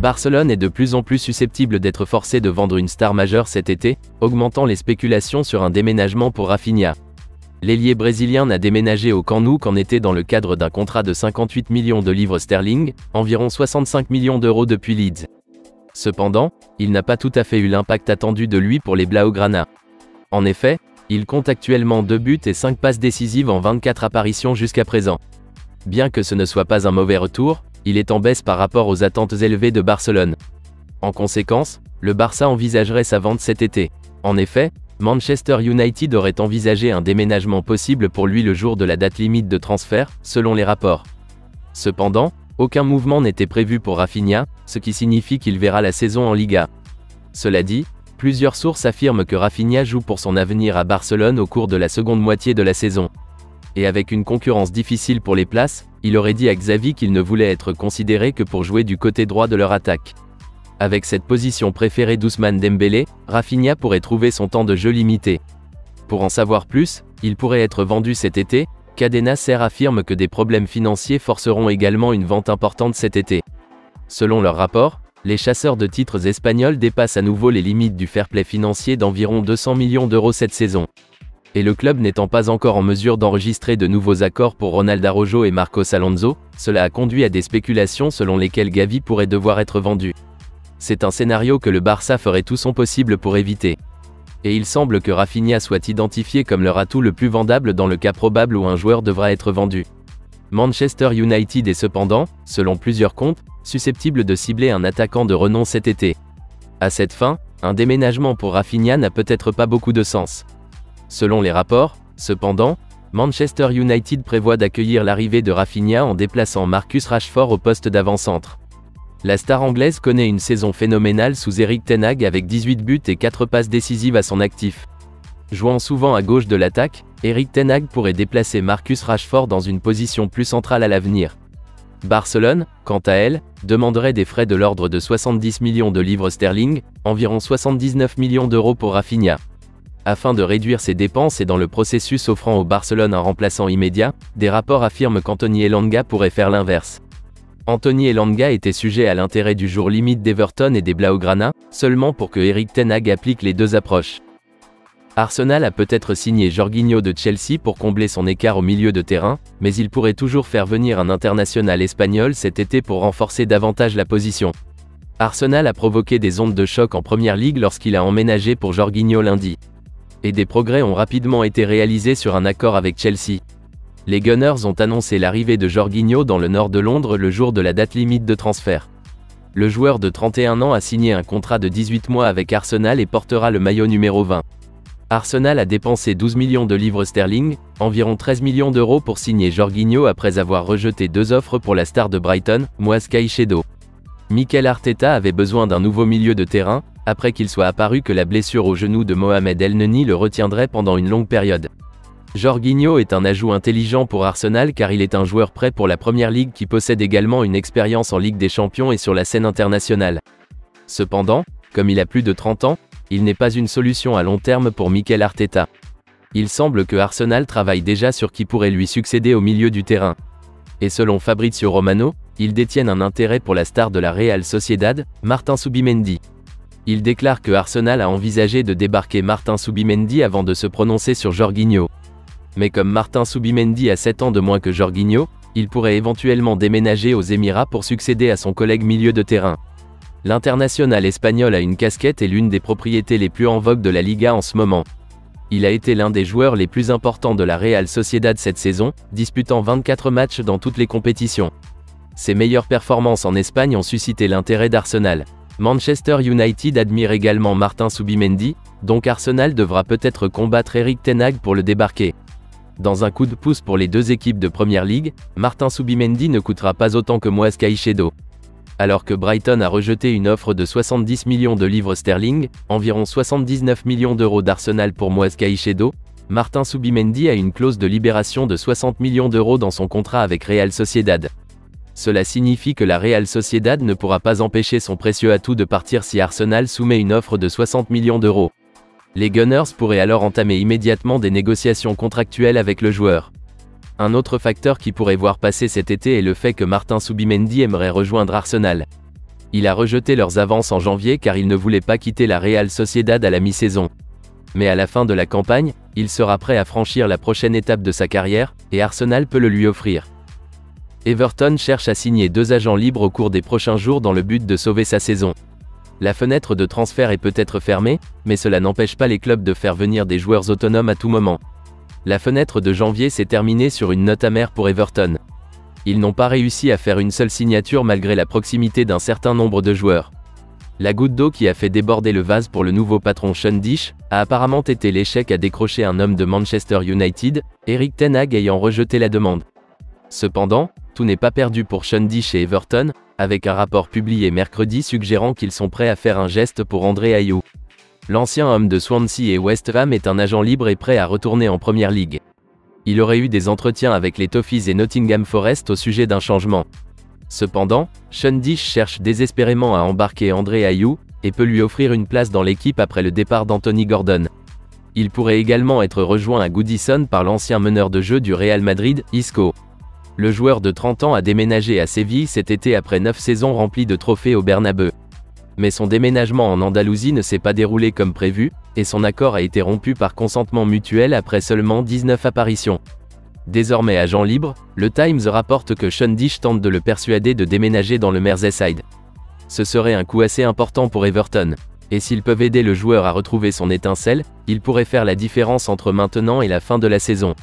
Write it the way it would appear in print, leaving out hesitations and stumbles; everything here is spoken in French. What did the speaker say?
Barcelone est de plus en plus susceptible d'être forcé de vendre une star majeure cet été, augmentant les spéculations sur un déménagement pour Rafinha. L'ailier brésilien n'a déménagé au Camp Nou qu'en été dans le cadre d'un contrat de 58 millions de livres sterling, environ 65 millions d'euros depuis Leeds. Cependant, il n'a pas tout à fait eu l'impact attendu de lui pour les Blaugrana. En effet, il compte actuellement 2 buts et 5 passes décisives en 24 apparitions jusqu'à présent. Bien que ce ne soit pas un mauvais retour, il est en baisse par rapport aux attentes élevées de Barcelone. En conséquence, le Barça envisagerait sa vente cet été. En effet, Manchester United aurait envisagé un déménagement possible pour lui le jour de la date limite de transfert, selon les rapports. Cependant, aucun mouvement n'était prévu pour Rafinha, ce qui signifie qu'il verra la saison en Liga. Cela dit, plusieurs sources affirment que Rafinha joue pour son avenir à Barcelone au cours de la seconde moitié de la saison. Et avec une concurrence difficile pour les places, il aurait dit à Xavi qu'il ne voulait être considéré que pour jouer du côté droit de leur attaque. Avec cette position préférée d'Ousmane Dembélé, Rafinha pourrait trouver son temps de jeu limité. Pour en savoir plus, il pourrait être vendu cet été. Cadena Ser affirme que des problèmes financiers forceront également une vente importante cet été. Selon leur rapport, les chasseurs de titres espagnols dépassent à nouveau les limites du fair play financier d'environ 200 millions d'euros cette saison. Et le club n'étant pas encore en mesure d'enregistrer de nouveaux accords pour Ronald Araujo et Marcos Alonso, cela a conduit à des spéculations selon lesquelles Gavi pourrait devoir être vendu. C'est un scénario que le Barça ferait tout son possible pour éviter. Et il semble que Rafinha soit identifié comme leur atout le plus vendable dans le cas probable où un joueur devra être vendu. Manchester United est cependant, selon plusieurs comptes, susceptible de cibler un attaquant de renom cet été. À cette fin, un déménagement pour Rafinha n'a peut-être pas beaucoup de sens. Selon les rapports, cependant, Manchester United prévoit d'accueillir l'arrivée de Rafinha en déplaçant Marcus Rashford au poste d'avant-centre. La star anglaise connaît une saison phénoménale sous Erik ten Hag avec 18 buts et 4 passes décisives à son actif. Jouant souvent à gauche de l'attaque, Erik ten Hag pourrait déplacer Marcus Rashford dans une position plus centrale à l'avenir. Barcelone, quant à elle, demanderait des frais de l'ordre de 70 millions de livres sterling, environ 79 millions d'euros pour Rafinha. Afin de réduire ses dépenses et dans le processus offrant au Barcelone un remplaçant immédiat, des rapports affirment qu'Anthony Elanga pourrait faire l'inverse. Anthony Elanga était sujet à l'intérêt du jour limite d'Everton et des Blaugrana, seulement pour que Erik ten Hag applique les deux approches. Arsenal a peut-être signé Jorginho de Chelsea pour combler son écart au milieu de terrain, mais il pourrait toujours faire venir un international espagnol cet été pour renforcer davantage la position. Arsenal a provoqué des ondes de choc en Première Ligue lorsqu'il a emménagé pour Jorginho lundi. Et des progrès ont rapidement été réalisés sur un accord avec Chelsea. Les Gunners ont annoncé l'arrivée de Jorginho dans le nord de Londres le jour de la date limite de transfert. Le joueur de 31 ans a signé un contrat de 18 mois avec Arsenal et portera le maillot numéro 20. Arsenal a dépensé 12 millions de livres sterling, environ 13 millions d'euros pour signer Jorginho après avoir rejeté 2 offres pour la star de Brighton, Moise Caicedo. Mikel Arteta avait besoin d'un nouveau milieu de terrain, après qu'il soit apparu que la blessure au genou de Mohamed Elneny le retiendrait pendant une longue période. Jorginho est un ajout intelligent pour Arsenal car il est un joueur prêt pour la Première Ligue qui possède également une expérience en Ligue des Champions et sur la scène internationale. Cependant, comme il a plus de 30 ans, il n'est pas une solution à long terme pour Mikel Arteta. Il semble que Arsenal travaille déjà sur qui pourrait lui succéder au milieu du terrain. Et selon Fabrizio Romano, ils détiennent un intérêt pour la star de la Real Sociedad, Martin Zubimendi. Il déclare que Arsenal a envisagé de débarquer Martin Zubimendi avant de se prononcer sur Jorginho. Mais comme Martin Zubimendi a 7 ans de moins que Jorginho, il pourrait éventuellement déménager aux Émirats pour succéder à son collègue milieu de terrain. L'international espagnol a une casquette et l'une des propriétés les plus en vogue de la Liga en ce moment. Il a été l'un des joueurs les plus importants de la Real Sociedad cette saison, disputant 24 matchs dans toutes les compétitions. Ses meilleures performances en Espagne ont suscité l'intérêt d'Arsenal. Manchester United admire également Martin Zubimendi, donc Arsenal devra peut-être combattre Erik ten Hag pour le débarquer. Dans un coup de pouce pour les deux équipes de Première Ligue, Martin Zubimendi ne coûtera pas autant que Moise Caicedo. Alors que Brighton a rejeté une offre de 70 millions de livres sterling, environ 79 millions d'euros d'Arsenal pour Moise Caicedo, Martin Zubimendi a une clause de libération de 60 millions d'euros dans son contrat avec Real Sociedad. Cela signifie que la Real Sociedad ne pourra pas empêcher son précieux atout de partir si Arsenal soumet une offre de 60 millions d'euros. Les Gunners pourraient alors entamer immédiatement des négociations contractuelles avec le joueur. Un autre facteur qui pourrait voir passer cet été est le fait que Martin Zubimendi aimerait rejoindre Arsenal. Il a rejeté leurs avances en janvier car il ne voulait pas quitter la Real Sociedad à la mi-saison. Mais à la fin de la campagne, il sera prêt à franchir la prochaine étape de sa carrière, et Arsenal peut le lui offrir. Everton cherche à signer 2 agents libres au cours des prochains jours dans le but de sauver sa saison. La fenêtre de transfert est peut-être fermée, mais cela n'empêche pas les clubs de faire venir des joueurs autonomes à tout moment. La fenêtre de janvier s'est terminée sur une note amère pour Everton. Ils n'ont pas réussi à faire une seule signature malgré la proximité d'un certain nombre de joueurs. La goutte d'eau qui a fait déborder le vase pour le nouveau patron Sean Dyche a apparemment été l'échec à décrocher un homme de Manchester United, Erik ten Hag ayant rejeté la demande. Cependant, tout n'est pas perdu pour Sean Dyche et Everton, avec un rapport publié mercredi suggérant qu'ils sont prêts à faire un geste pour André Ayew. L'ancien homme de Swansea et West Ham est un agent libre et prêt à retourner en Premier League. Il aurait eu des entretiens avec les Toffees et Nottingham Forest au sujet d'un changement. Cependant, Sean Dyche cherche désespérément à embarquer André Ayew, et peut lui offrir une place dans l'équipe après le départ d'Anthony Gordon. Il pourrait également être rejoint à Goodison par l'ancien meneur de jeu du Real Madrid, Isco. Le joueur de 30 ans a déménagé à Séville cet été après 9 saisons remplies de trophées au Bernabeu. Mais son déménagement en Andalousie ne s'est pas déroulé comme prévu, et son accord a été rompu par consentement mutuel après seulement 19 apparitions. Désormais agent libre, le Times rapporte que Sean Dyche tente de le persuader de déménager dans le Merseyside. Ce serait un coup assez important pour Everton. Et s'ils peuvent aider le joueur à retrouver son étincelle, il pourrait faire la différence entre maintenant et la fin de la saison.